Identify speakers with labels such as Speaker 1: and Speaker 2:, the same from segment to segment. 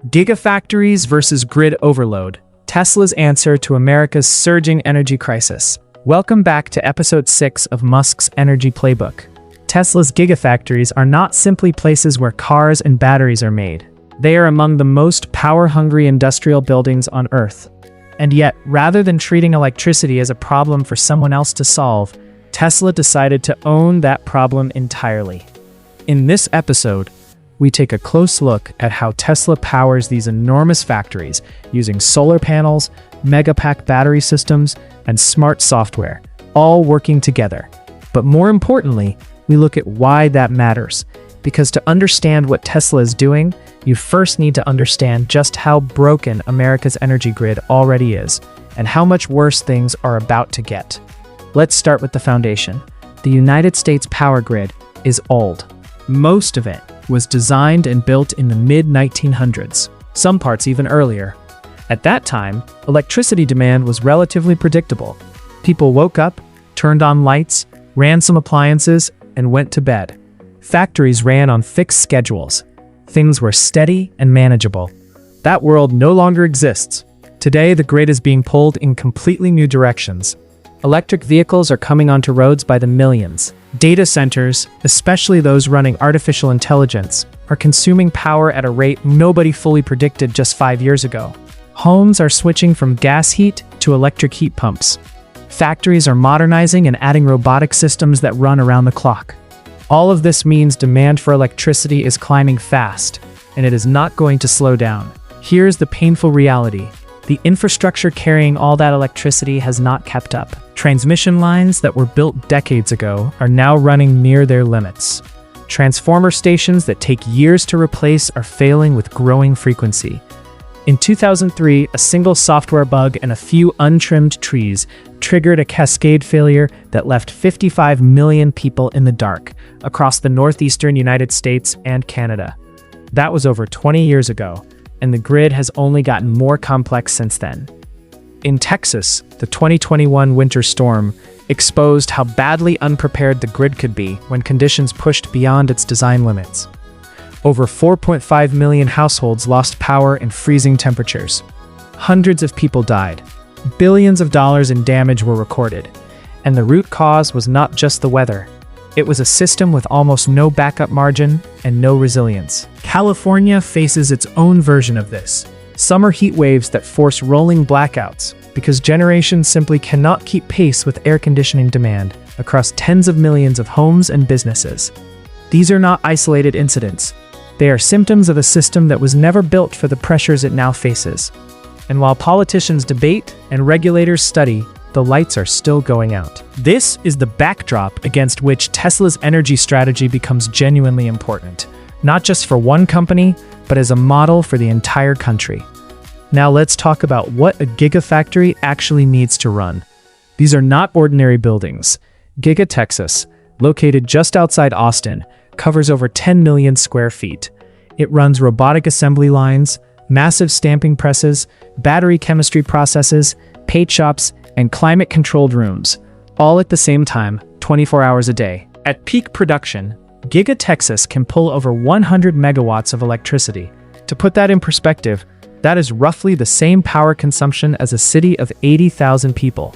Speaker 1: Gigafactories versus grid overload. Tesla's answer to America's surging energy crisis. Welcome back to episode 6 of Musk's Energy Playbook. Tesla's Gigafactories are not simply places where cars and batteries are made. They are among the most power-hungry industrial buildings on Earth. And yet, rather than treating electricity as a problem for someone else to solve, Tesla decided to own that problem entirely. In this episode, we take a close look at how Tesla powers these enormous factories using solar panels, Megapack battery systems, and smart software, all working together. But more importantly, we look at why that matters. Because to understand what Tesla is doing, you first need to understand just how broken America's energy grid already is, and how much worse things are about to get. Let's start with the foundation. The United States power grid is old. Most of it was designed and built in the mid-1900s, some parts even earlier. At that time, electricity demand was relatively predictable. People woke up, turned on lights, ran some appliances, and went to bed. Factories ran on fixed schedules. Things were steady and manageable. That world no longer exists. Today, the grid is being pulled in completely new directions. Electric vehicles are coming onto roads by the millions. Data centers, especially those running artificial intelligence, are consuming power at a rate nobody fully predicted just 5 years ago. Homes are switching from gas heat to electric heat pumps. Factories are modernizing and adding robotic systems that run around the clock. All of this means demand for electricity is climbing fast, and it is not going to slow down. Here's the painful reality. The infrastructure carrying all that electricity has not kept up. Transmission lines that were built decades ago are now running near their limits. Transformer stations that take years to replace are failing with growing frequency. In 2003, a single software bug and a few untrimmed trees triggered a cascade failure that left 55 million people in the dark across the northeastern United States and Canada. That was over 20 years ago, and the grid has only gotten more complex since then. In Texas, the 2021 winter storm exposed how badly unprepared the grid could be when conditions pushed beyond its design limits. Over 4.5 million households lost power in freezing temperatures. Hundreds of people died. Billions of dollars in damage were recorded. And the root cause was not just the weather. It was a system with almost no backup margin and no resilience. California faces its own version of this. Summer heat waves that force rolling blackouts because generation simply cannot keep pace with air conditioning demand across tens of millions of homes and businesses. These are not isolated incidents. They are symptoms of a system that was never built for the pressures it now faces. And while politicians debate and regulators study, the lights are still going out. This is the backdrop against which Tesla's energy strategy becomes genuinely important, not just for one company, but as a model for the entire country. Now let's talk about what a Gigafactory actually needs to run. These are not ordinary buildings. Giga Texas, located just outside Austin, covers over 10 million square feet. It runs robotic assembly lines, massive stamping presses, battery chemistry processes, paint shops, and climate-controlled rooms, all at the same time, 24 hours a day. At peak production, Giga Texas can pull over 100 megawatts of electricity. To put that in perspective, that is roughly the same power consumption as a city of 80,000 people.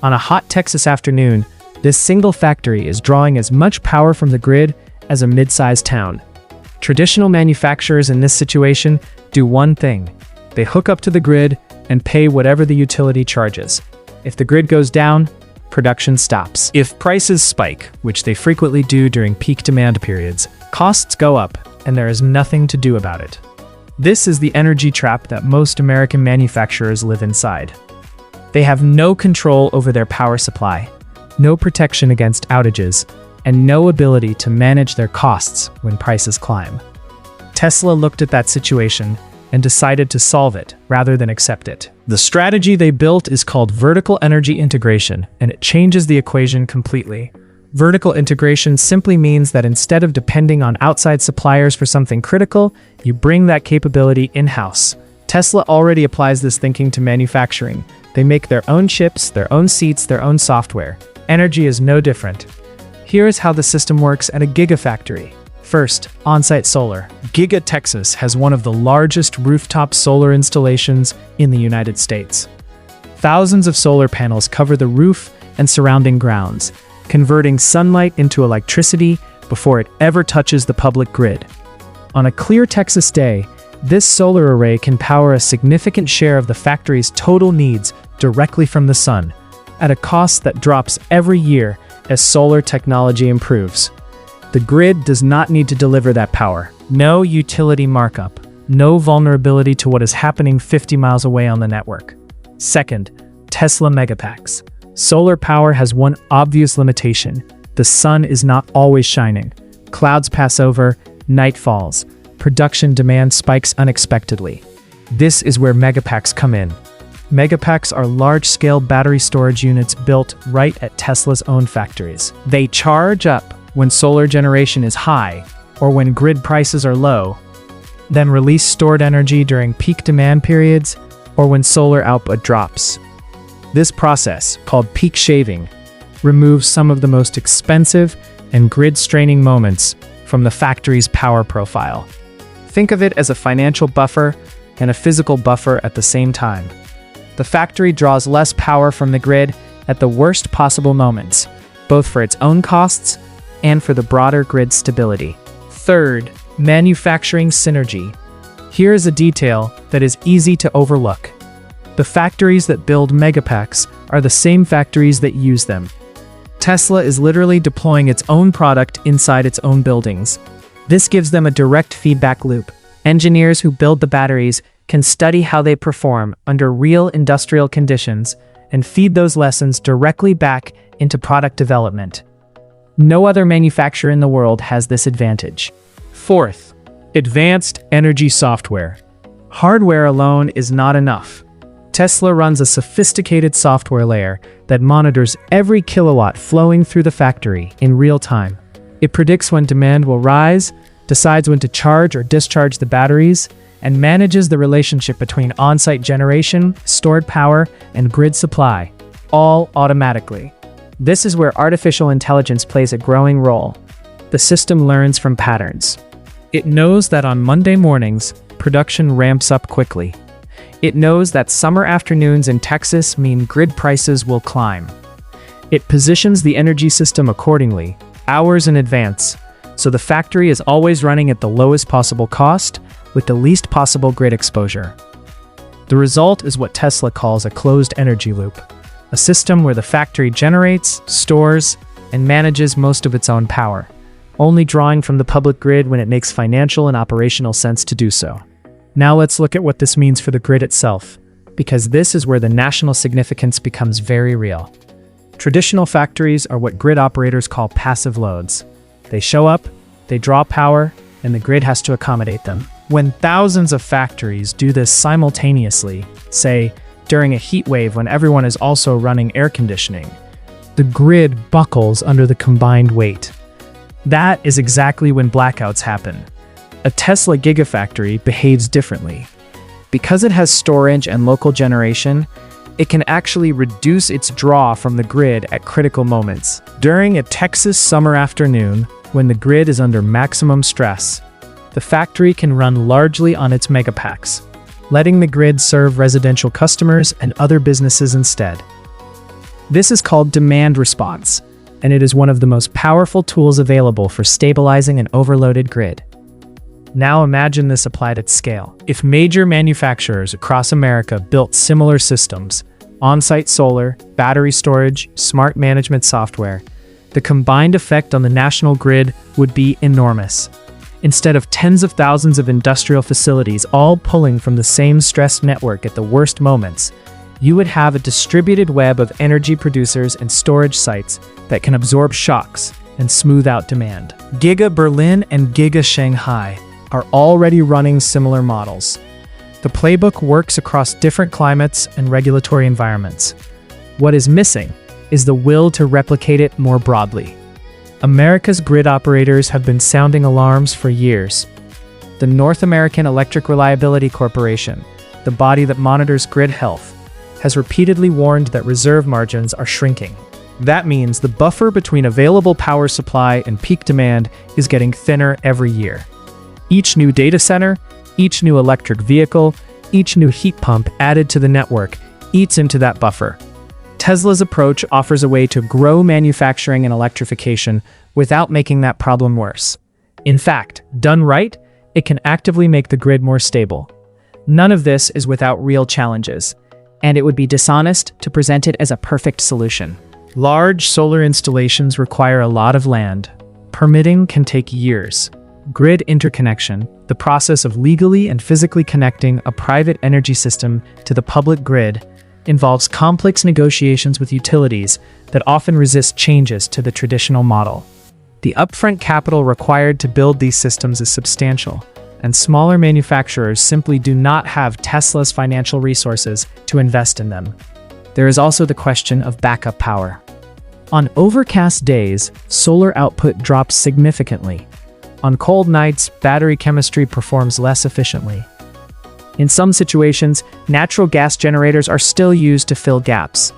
Speaker 1: On a hot Texas afternoon, this single factory is drawing as much power from the grid as a mid-sized town. Traditional manufacturers in this situation do one thing. They hook up to the grid and pay whatever the utility charges. If the grid goes down, production stops. If prices spike, which they frequently do during peak demand periods, costs go up, and there is nothing to do about it. This is the energy trap that most American manufacturers live inside. They have no control over their power supply, no protection against outages, and no ability to manage their costs when prices climb. Tesla looked at that situation and decided to solve it rather than accept it. The strategy they built is called vertical energy integration, and it changes the equation completely. Vertical integration simply means that instead of depending on outside suppliers for something critical, you bring that capability in-house. Tesla already applies this thinking to manufacturing. They make their own chips, their own seats, their own software. Energy is no different. Here is how the system works at a Gigafactory. First, on-site solar. Giga Texas has one of the largest rooftop solar installations in the United States. Thousands of solar panels cover the roof and surrounding grounds, converting sunlight into electricity before it ever touches the public grid. On a clear Texas day, this solar array can power a significant share of the factory's total needs directly from the sun, at a cost that drops every year as solar technology improves. The grid does not need to deliver that power. No utility markup, no vulnerability to what is happening 50 miles away on the network. Second, Tesla Megapacks. Solar power has one obvious limitation. The sun is not always shining. Clouds pass over, night falls. Production demand spikes unexpectedly. This is where Megapacks come in. Megapacks are large-scale battery storage units built right at Tesla's own factories. They charge up when solar generation is high or when grid prices are low, then release stored energy during peak demand periods or when solar output drops. This process, called peak shaving, removes some of the most expensive and grid-straining moments from the factory's power profile. Think of it as a financial buffer and a physical buffer at the same time. The factory draws less power from the grid at the worst possible moments, both for its own costs and for the broader grid stability. Third, manufacturing synergy. Here is a detail that is easy to overlook. The factories that build Megapacks are the same factories that use them. Tesla is literally deploying its own product inside its own buildings. This gives them a direct feedback loop. Engineers who build the batteries can study how they perform under real industrial conditions and feed those lessons directly back into product development. No other manufacturer in the world has this advantage. Fourth, advanced energy software. Hardware alone is not enough. Tesla runs a sophisticated software layer that monitors every kilowatt flowing through the factory in real time. It predicts when demand will rise, decides when to charge or discharge the batteries, and manages the relationship between on-site generation, stored power, and grid supply, all automatically. This is where artificial intelligence plays a growing role. The system learns from patterns. It knows that on Monday mornings, production ramps up quickly. It knows that summer afternoons in Texas mean grid prices will climb. It positions the energy system accordingly, hours in advance, so the factory is always running at the lowest possible cost with the least possible grid exposure. The result is what Tesla calls a closed energy loop, a system where the factory generates, stores, and manages most of its own power, only drawing from the public grid when it makes financial and operational sense to do so. Now let's look at what this means for the grid itself, because this is where the national significance becomes very real. Traditional factories are what grid operators call passive loads. They show up, they draw power, and the grid has to accommodate them. When thousands of factories do this simultaneously, say, during a heat wave when everyone is also running air conditioning, the grid buckles under the combined weight. That is exactly when blackouts happen. A Tesla Gigafactory behaves differently. Because it has storage and local generation, it can actually reduce its draw from the grid at critical moments. During a Texas summer afternoon, when the grid is under maximum stress, the factory can run largely on its Megapacks, letting the grid serve residential customers and other businesses instead. This is called demand response, and it is one of the most powerful tools available for stabilizing an overloaded grid. Now imagine this applied at scale. If major manufacturers across America built similar systems, on-site solar, battery storage, smart management software, the combined effect on the national grid would be enormous. Instead of tens of thousands of industrial facilities all pulling from the same stressed network at the worst moments, you would have a distributed web of energy producers and storage sites that can absorb shocks and smooth out demand. Giga Berlin and Giga Shanghai are already running similar models. The playbook works across different climates and regulatory environments. What is missing is the will to replicate it more broadly. America's grid operators have been sounding alarms for years. The North American Electric Reliability Corporation, the body that monitors grid health, has repeatedly warned that reserve margins are shrinking. That means the buffer between available power supply and peak demand is getting thinner every year. Each new data center, each new electric vehicle, each new heat pump added to the network eats into that buffer. Tesla's approach offers a way to grow manufacturing and electrification without making that problem worse. In fact, done right, it can actively make the grid more stable. None of this is without real challenges, and it would be dishonest to present it as a perfect solution. Large solar installations require a lot of land. Permitting can take years. Grid interconnection, the process of legally and physically connecting a private energy system to the public grid, involves complex negotiations with utilities that often resist changes to the traditional model. The upfront capital required to build these systems is substantial, and smaller manufacturers simply do not have Tesla's financial resources to invest in them. There is also the question of backup power. On overcast days, solar output drops significantly. On cold nights, battery chemistry performs less efficiently. In some situations, natural gas generators are still used to fill gaps.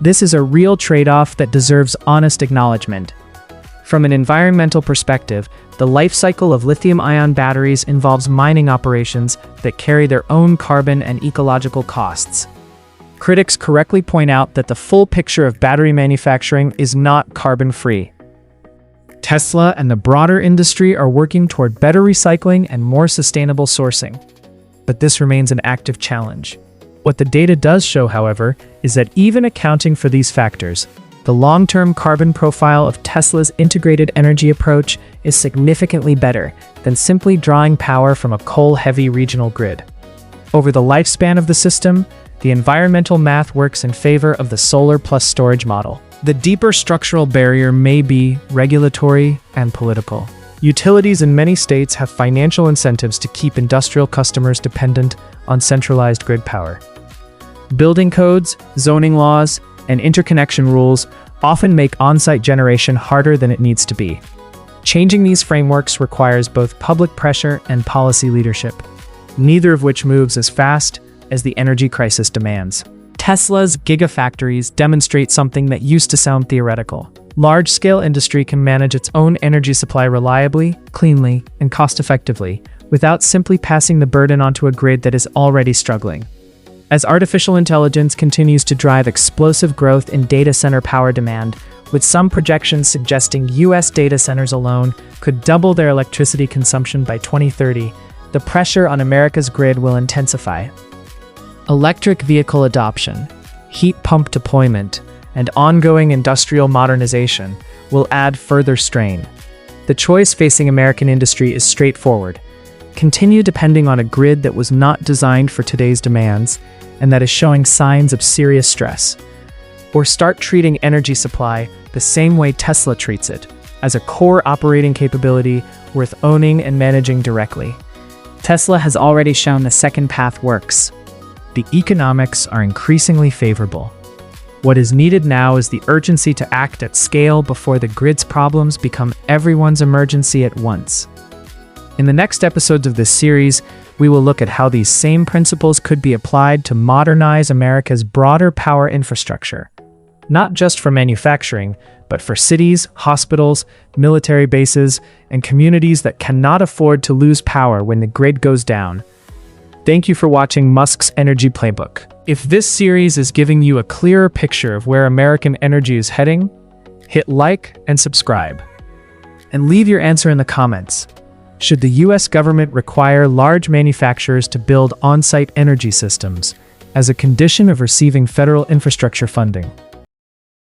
Speaker 1: This is a real trade-off that deserves honest acknowledgement. From an environmental perspective, the life cycle of lithium-ion batteries involves mining operations that carry their own carbon and ecological costs. Critics correctly point out that the full picture of battery manufacturing is not carbon-free. Tesla and the broader industry are working toward better recycling and more sustainable sourcing. But this remains an active challenge. What the data does show, however, is that even accounting for these factors, the long-term carbon profile of Tesla's integrated energy approach is significantly better than simply drawing power from a coal-heavy regional grid. Over the lifespan of the system, the environmental math works in favor of the solar plus storage model. The deeper structural barrier may be regulatory and political. Utilities in many states have financial incentives to keep industrial customers dependent on centralized grid power. Building codes, zoning laws, and interconnection rules often make on-site generation harder than it needs to be. Changing these frameworks requires both public pressure and policy leadership, neither of which moves as fast as the energy crisis demands. Tesla's Gigafactories demonstrate something that used to sound theoretical. Large-scale industry can manage its own energy supply reliably, cleanly, and cost-effectively, without simply passing the burden onto a grid that is already struggling. As artificial intelligence continues to drive explosive growth in data center power demand, with some projections suggesting US data centers alone could double their electricity consumption by 2030, the pressure on America's grid will intensify. Electric vehicle adoption, heat pump deployment, and ongoing industrial modernization will add further strain. The choice facing American industry is straightforward. Continue depending on a grid that was not designed for today's demands and that is showing signs of serious stress. Or start treating energy supply the same way Tesla treats it, as a core operating capability worth owning and managing directly. Tesla has already shown the second path works. The economics are increasingly favorable. What is needed now is the urgency to act at scale before the grid's problems become everyone's emergency at once. In the next episodes of this series, we will look at how these same principles could be applied to modernize America's broader power infrastructure, not just for manufacturing, but for cities, hospitals, military bases, and communities that cannot afford to lose power when the grid goes down. Thank you for watching Musk's Energy Playbook. If this series is giving you a clearer picture of where American energy is heading, hit like and subscribe. And leave your answer in the comments. Should the US government require large manufacturers to build on-site energy systems as a condition of receiving federal infrastructure funding?